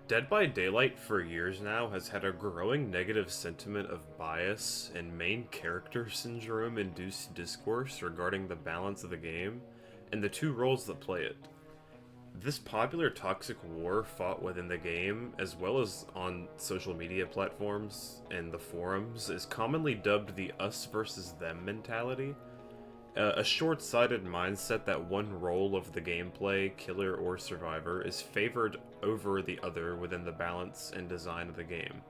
Dead by Daylight for years now has had a growing negative sentiment of bias and main character syndrome induced discourse regarding the balance of the game and the two roles that play it. This popular toxic war fought within the game, as well as on social media platforms and the forums, is commonly dubbed the us versus them mentality. A short-sighted mindset that one role of the gameplay, killer or survivor, is favored over the other within the balance and design of the game.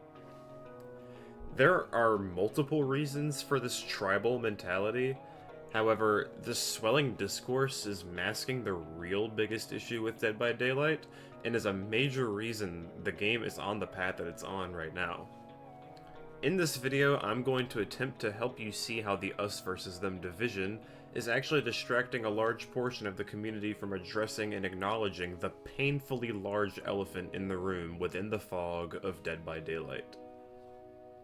There are multiple reasons for this tribal mentality. However, this swelling discourse is masking the real biggest issue with Dead by Daylight, and is a major reason the game is on the path that it's on right now. In this video, I'm going to attempt to help you see how the us versus them division is actually distracting a large portion of the community from addressing and acknowledging the painfully large elephant in the room within the fog of Dead by Daylight.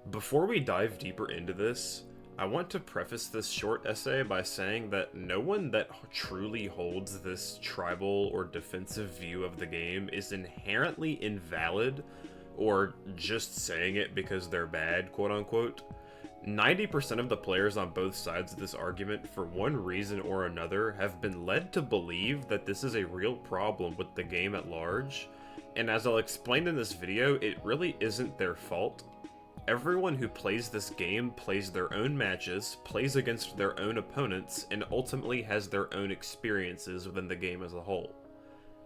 Before we dive deeper into this, I want to preface this short essay by saying that no one that truly holds this tribal or defensive view of the game is inherently invalid or just saying it because they're bad, quote-unquote. 90% of the players on both sides of this argument, for one reason or another, have been led to believe that this is a real problem with the game at large, and as I'll explain in this video, it really isn't their fault. Everyone who plays this game plays their own matches, plays against their own opponents, and ultimately has their own experiences within the game as a whole.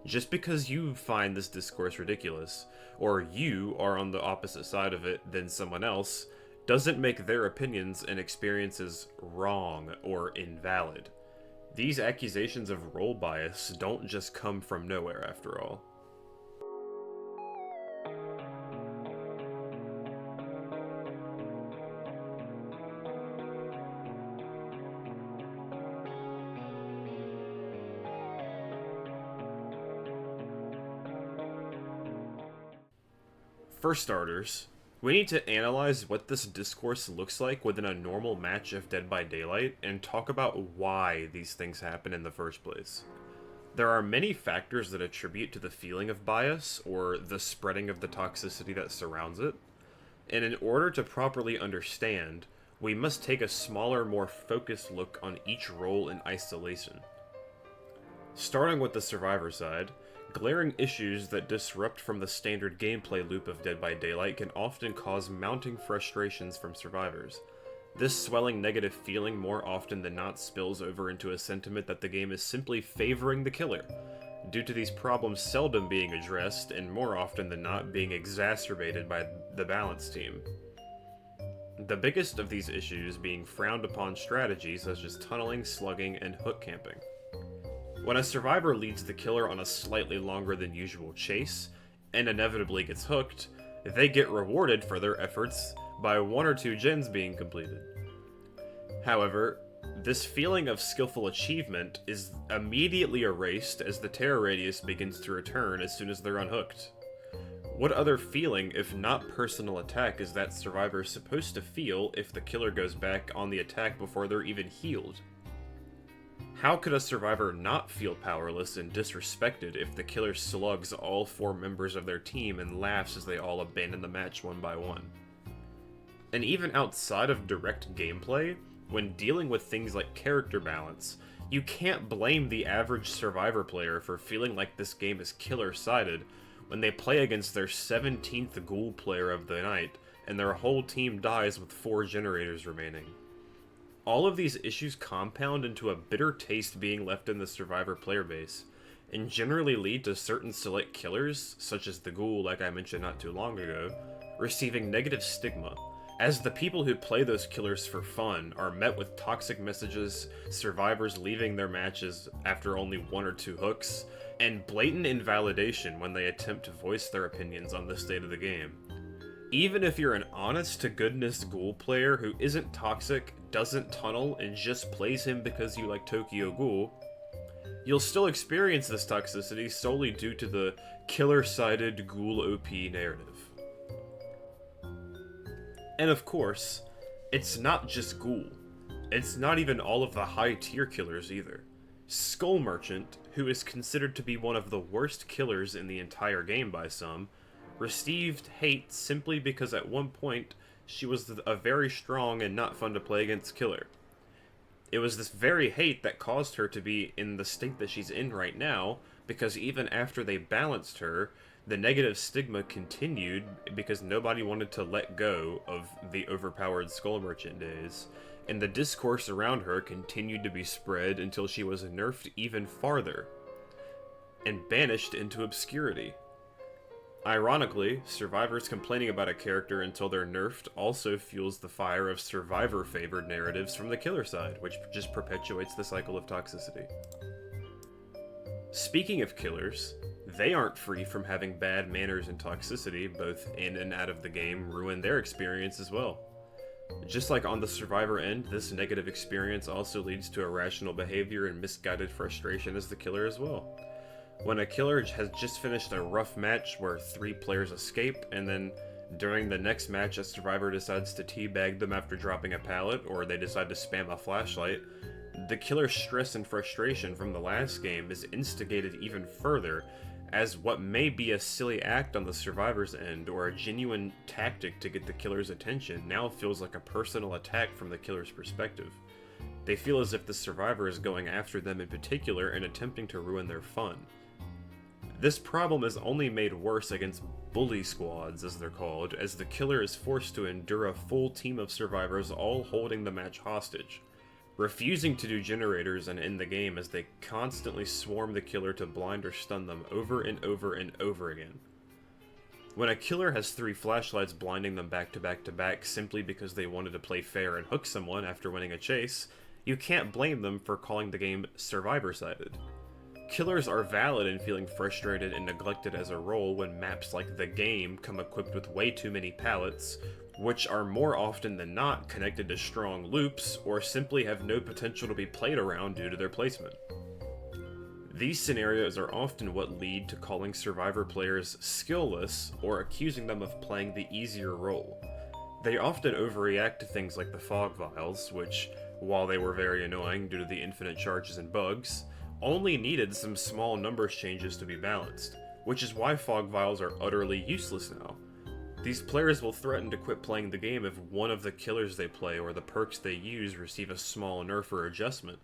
Just because you find this discourse ridiculous, or you are on the opposite side of it than someone else, doesn't make their opinions and experiences wrong or invalid. These accusations of role bias don't just come from nowhere, after all. For starters, we need to analyze what this discourse looks like within a normal match of Dead by Daylight and talk about why these things happen in the first place. There are many factors that attribute to the feeling of bias, or the spreading of the toxicity that surrounds it, and in order to properly understand, we must take a smaller, more focused look on each role in isolation. Starting with the survivor side, glaring issues that disrupt from the standard gameplay loop of Dead by Daylight can often cause mounting frustrations from survivors. This swelling negative feeling more often than not spills over into a sentiment that the game is simply favoring the killer, due to these problems seldom being addressed and more often than not being exacerbated by the balance team. The biggest of these issues being frowned upon strategies such as tunneling, slugging, and hook camping. When a survivor leads the killer on a slightly longer than usual chase, and inevitably gets hooked, they get rewarded for their efforts by 1 or 2 gens being completed. However, this feeling of skillful achievement is immediately erased as the terror radius begins to return as soon as they're unhooked. What other feeling, if not personal attack, is that survivor supposed to feel if the killer goes back on the attack before they're even healed? How could a survivor not feel powerless and disrespected if the killer slugs all 4 members of their team and laughs as they all abandon the match one by one? And even outside of direct gameplay, when dealing with things like character balance, you can't blame the average survivor player for feeling like this game is killer-sided when they play against their 17th ghoul player of the night and their whole team dies with 4 generators remaining. All of these issues compound into a bitter taste being left in the survivor player base, and generally lead to certain select killers, such as the ghoul like I mentioned not too long ago, receiving negative stigma, as the people who play those killers for fun are met with toxic messages, survivors leaving their matches after only 1 or 2 hooks, and blatant invalidation when they attempt to voice their opinions on the state of the game. Even if you're an honest-to-goodness ghoul player who isn't toxic, doesn't tunnel, and just plays him because you like Tokyo Ghoul, you'll still experience this toxicity solely due to the killer-sided ghoul OP narrative. And of course, it's not just ghoul. It's not even all of the high-tier killers either. Skull Merchant, who is considered to be one of the worst killers in the entire game by some, received hate simply because at one point she was a very strong and not fun to play against killer. It was this very hate that caused her to be in the state that she's in right now, because even after they balanced her, the negative stigma continued because nobody wanted to let go of the overpowered Skull Merchant days, and the discourse around her continued to be spread until she was nerfed even farther and banished into obscurity. Ironically, survivors complaining about a character until they're nerfed also fuels the fire of survivor-favored narratives from the killer side, which just perpetuates the cycle of toxicity. Speaking of killers, they aren't free from having bad manners and toxicity, both in and out of the game, ruin their experience as well. Just like on the survivor end, this negative experience also leads to irrational behavior and misguided frustration as the killer as well. When a killer has just finished a rough match where 3 players escape, and then during the next match a survivor decides to teabag them after dropping a pallet, or they decide to spam a flashlight, the killer's stress and frustration from the last game is instigated even further, as what may be a silly act on the survivor's end, or a genuine tactic to get the killer's attention, now feels like a personal attack from the killer's perspective. They feel as if the survivor is going after them in particular and attempting to ruin their fun. This problem is only made worse against bully squads, as they're called, as the killer is forced to endure a full team of survivors all holding the match hostage, refusing to do generators and end the game as they constantly swarm the killer to blind or stun them over and over and over again. When a killer has 3 flashlights blinding them back to back to back simply because they wanted to play fair and hook someone after winning a chase, you can't blame them for calling the game survivor-sided. Killers are valid in feeling frustrated and neglected as a role when maps like the game come equipped with way too many pallets, which are more often than not connected to strong loops, or simply have no potential to be played around due to their placement. These scenarios are often what lead to calling survivor players skillless or accusing them of playing the easier role. They often overreact to things like the fog vials, which, while they were very annoying due to the infinite charges and bugs, only needed some small numbers changes to be balanced, which is why fog vials are utterly useless now. These players will threaten to quit playing the game if one of the killers they play or the perks they use receive a small nerf or adjustment,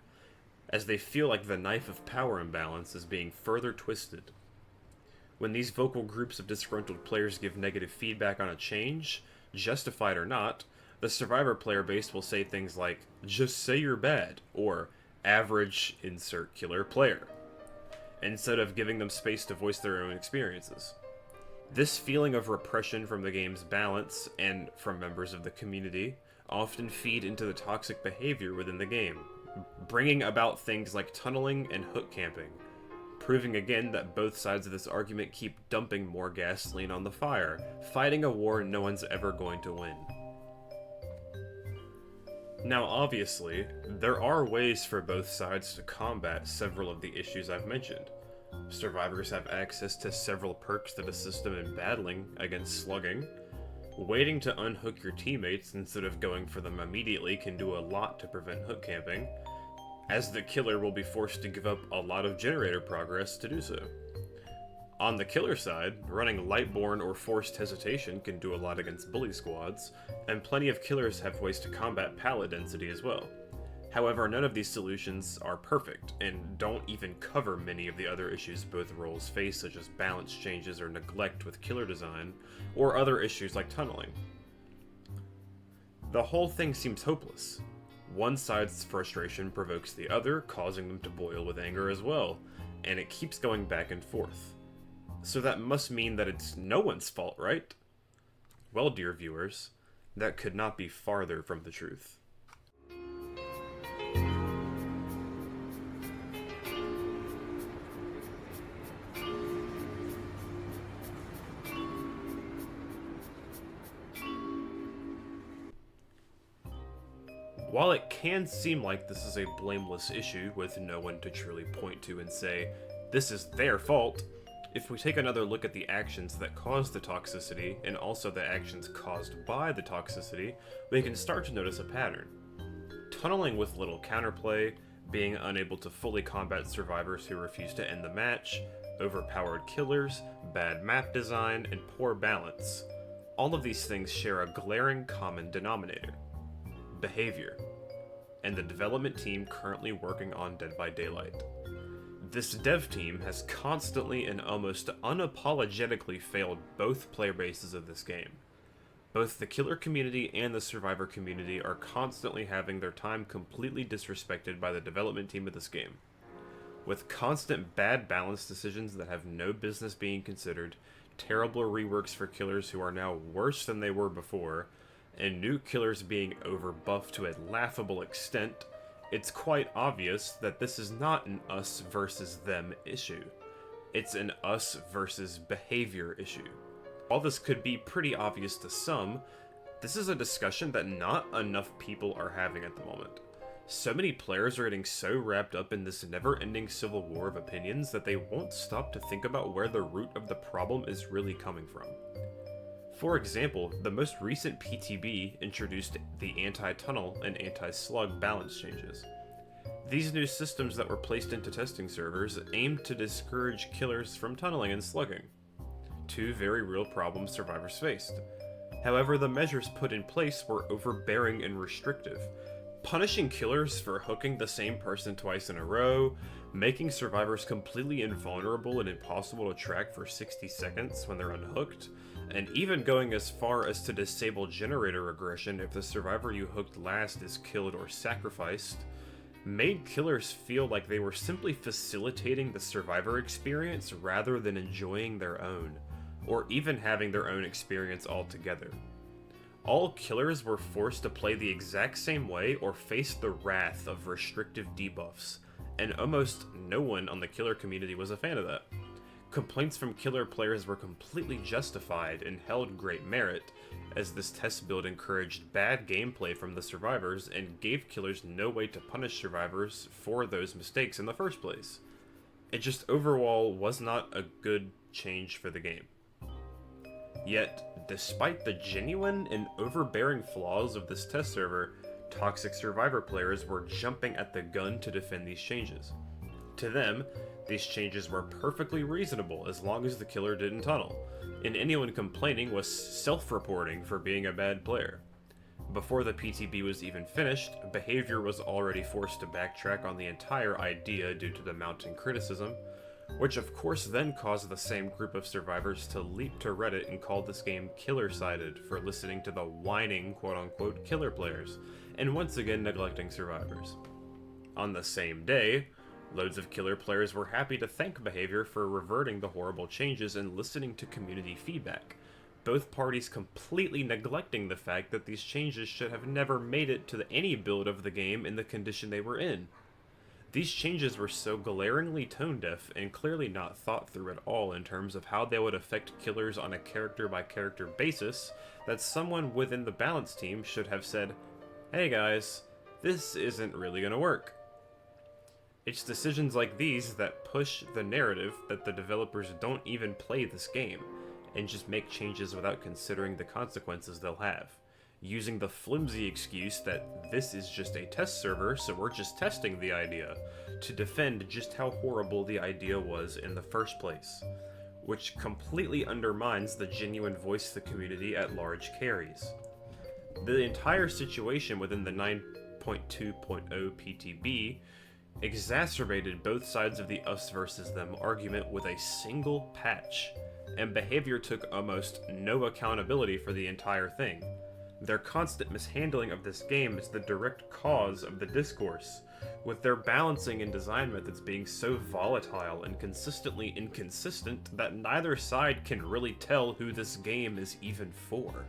as they feel like the knife of power imbalance is being further twisted. When these vocal groups of disgruntled players give negative feedback on a change, justified or not, the survivor player base will say things like, "Just say you're bad," or "average insert killer player," instead of giving them space to voice their own experiences. This feeling of repression from the game's balance, and from members of the community, often feed into the toxic behavior within the game, bringing about things like tunneling and hook camping, proving again that both sides of this argument keep dumping more gasoline on the fire, fighting a war no one's ever going to win. Now obviously, there are ways for both sides to combat several of the issues I've mentioned. Survivors have access to several perks that assist them in battling against slugging. Waiting to unhook your teammates instead of going for them immediately can do a lot to prevent hook camping, as the killer will be forced to give up a lot of generator progress to do so. On the killer side, running Lightborn or Forced Hesitation can do a lot against bully squads, and plenty of killers have ways to combat pallet density as well. However, none of these solutions are perfect, and don't even cover many of the other issues both roles face, such as balance changes or neglect with killer design, or other issues like tunneling. The whole thing seems hopeless. One side's frustration provokes the other, causing them to boil with anger as well, and it keeps going back and forth. So that must mean that it's no one's fault, right? Well, dear viewers, that could not be farther from the truth. While it can seem like this is a blameless issue with no one to truly point to and say, this is their fault, if we take another look at the actions that cause the toxicity, and also the actions caused by the toxicity, we can start to notice a pattern. Tunneling with little counterplay, being unable to fully combat survivors who refuse to end the match, overpowered killers, bad map design, and poor balance. All of these things share a glaring common denominator: behavior, and the development team currently working on Dead by Daylight. This dev team has constantly and almost unapologetically failed both player bases of this game. Both the killer community and the survivor community are constantly having their time completely disrespected by the development team of this game. With constant bad balance decisions that have no business being considered, terrible reworks for killers who are now worse than they were before, and new killers being overbuffed to a laughable extent, it's quite obvious that this is not an us versus them issue. It's an us versus behavior issue. While this could be pretty obvious to some, this is a discussion that not enough people are having at the moment. So many players are getting so wrapped up in this never-ending civil war of opinions that they won't stop to think about where the root of the problem is really coming from. For example, the most recent PTB introduced the anti-tunnel and anti-slug balance changes. These new systems that were placed into testing servers aimed to discourage killers from tunneling and slugging. Two very real problems survivors faced. However, the measures put in place were overbearing and restrictive, punishing killers for hooking the same person twice in a row, making survivors completely invulnerable and impossible to track for 60 seconds when they're unhooked, and even going as far as to disable generator aggression if the survivor you hooked last is killed or sacrificed, made killers feel like they were simply facilitating the survivor experience rather than enjoying their own, or even having their own experience altogether. All killers were forced to play the exact same way or face the wrath of restrictive debuffs, and almost no one on the killer community was a fan of that. Complaints from killer players were completely justified and held great merit, as this test build encouraged bad gameplay from the survivors and gave killers no way to punish survivors for those mistakes in the first place. It just overall was not a good change for the game. Yet, despite the genuine and overbearing flaws of this test server, toxic survivor players were jumping at the gun to defend these changes. To them, these changes were perfectly reasonable as long as the killer didn't tunnel, and anyone complaining was self-reporting for being a bad player. Before the PTB was even finished, behavior was already forced to backtrack on the entire idea due to the mounting criticism, which of course then caused the same group of survivors to leap to Reddit and call this game killer-sided for listening to the whining quote-unquote killer players, and once again neglecting survivors. On the same day, loads of killer players were happy to thank behavior for reverting the horrible changes and listening to community feedback, both parties completely neglecting the fact that these changes should have never made it to any build of the game in the condition they were in. These changes were so glaringly tone-deaf and clearly not thought through at all in terms of how they would affect killers on a character-by-character basis that someone within the balance team should have said, "Hey guys, this isn't really gonna work." It's decisions like these that push the narrative that the developers don't even play this game, and just make changes without considering the consequences they'll have, using the flimsy excuse that this is just a test server, so we're just testing the idea, to defend just how horrible the idea was in the first place, which completely undermines the genuine voice the community at large carries. The entire situation within the 9.2.0 PTB exacerbated both sides of the us versus them argument with a single patch, and behavior took almost no accountability for the entire thing. Their constant mishandling of this game is the direct cause of the discourse, with their balancing and design methods being so volatile and consistently inconsistent that neither side can really tell who this game is even for.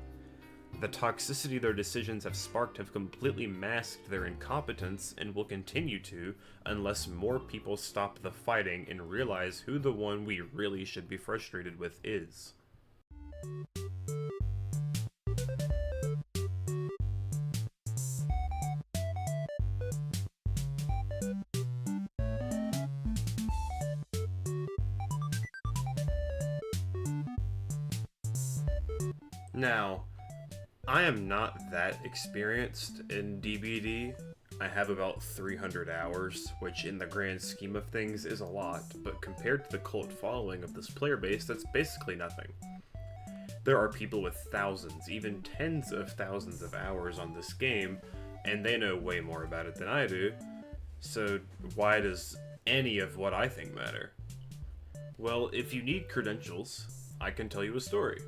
The toxicity their decisions have sparked have completely masked their incompetence and will continue to unless more people stop the fighting and realize who the one we really should be frustrated with is. Now, I am not that experienced in DBD, I have about 300 hours, which in the grand scheme of things is a lot, but compared to the cult following of this player base, that's basically nothing. There are people with thousands, even tens of thousands of hours on this game, and they know way more about it than I do, so why does any of what I think matter? Well, if you need credentials, I can tell you a story.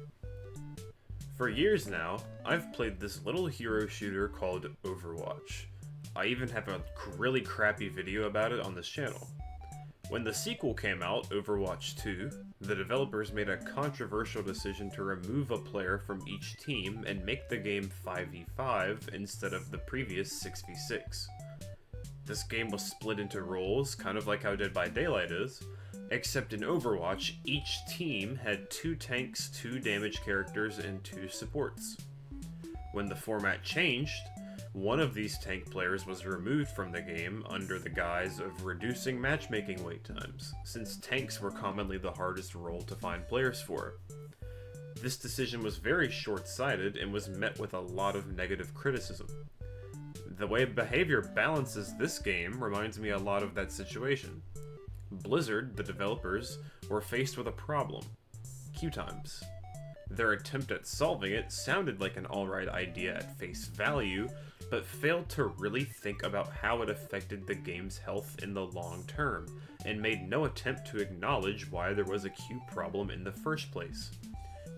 For years now, I've played this little hero shooter called Overwatch. I even have a really crappy video about it on this channel. When the sequel came out, Overwatch 2, the developers made a controversial decision to remove a player from each team and make the game 5v5 instead of the previous 6v6. This game was split into roles, kind of like how Dead by Daylight is, except in Overwatch, each team had 2 tanks, 2 damage characters, and 2 supports. When the format changed, one of these tank players was removed from the game under the guise of reducing matchmaking wait times, since tanks were commonly the hardest role to find players for. This decision was very short-sighted and was met with a lot of negative criticism. The way Behavior balances this game reminds me a lot of that situation. Blizzard, the developers, were faced with a problem: queue times. Their attempt at solving it sounded like an alright idea at face value, but failed to really think about how it affected the game's health in the long term, and made no attempt to acknowledge why there was a queue problem in the first place.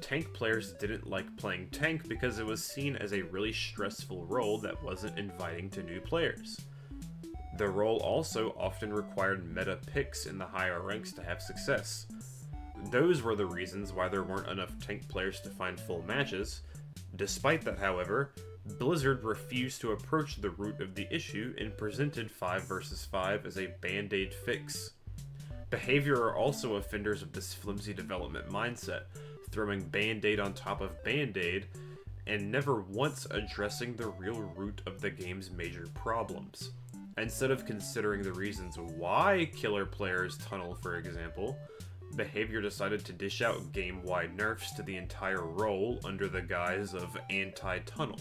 Tank players didn't like playing tank because it was seen as a really stressful role that wasn't inviting to new players. The role also often required meta picks in the higher ranks to have success. Those were the reasons why there weren't enough tank players to find full matches. Despite that, however, Blizzard refused to approach the root of the issue and presented 5 vs 5 as a band-aid fix. Behavior are also offenders of this flimsy development mindset, throwing band-aid on top of band-aid, and never once addressing the real root of the game's major problems. Instead of considering the reasons why killer players tunnel, for example, Behavior decided to dish out game-wide nerfs to the entire role under the guise of anti-tunnel.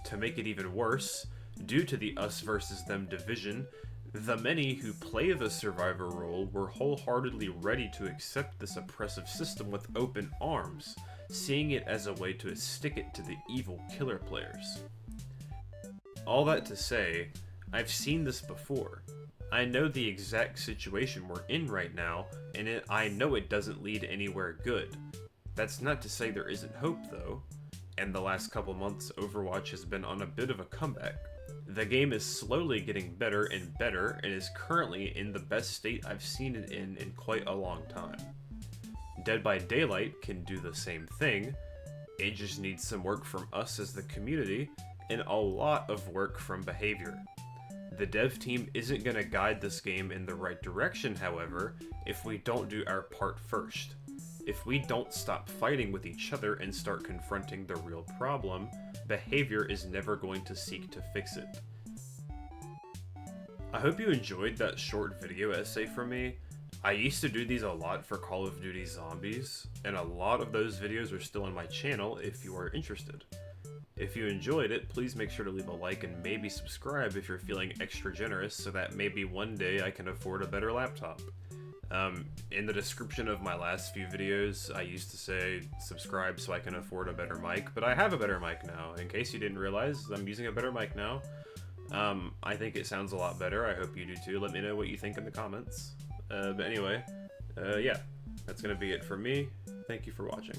To make it even worse, due to the us versus them division, the many who play the survivor role were wholeheartedly ready to accept this oppressive system with open arms, seeing it as a way to stick it to the evil killer players. All that to say, I've seen this before. I know the exact situation we're in right now, and I know it doesn't lead anywhere good. That's not to say there isn't hope, though, and the last couple months Overwatch has been on a bit of a comeback. The game is slowly getting better and better, and is currently in the best state I've seen it in quite a long time. Dead by Daylight can do the same thing. It just needs some work from us as the community, and a lot of work from Behavior. The dev team isn't going to guide this game in the right direction, however, if we don't do our part first. If we don't stop fighting with each other and start confronting the real problem, Behavior is never going to seek to fix it. I hope you enjoyed that short video essay from me. I used to do these a lot for Call of Duty Zombies, and a lot of those videos are still on my channel if you are interested. If you enjoyed it, please make sure to leave a like and maybe subscribe if you're feeling extra generous so that maybe one day I can afford a better laptop. In the description of my last few videos, I used to say subscribe so I can afford a better mic, but I have a better mic now. In case you didn't realize, I'm using a better mic now. I think it sounds a lot better. I hope you do too. Let me know what you think in the comments. But anyway, yeah, that's gonna be it for me. Thank you for watching.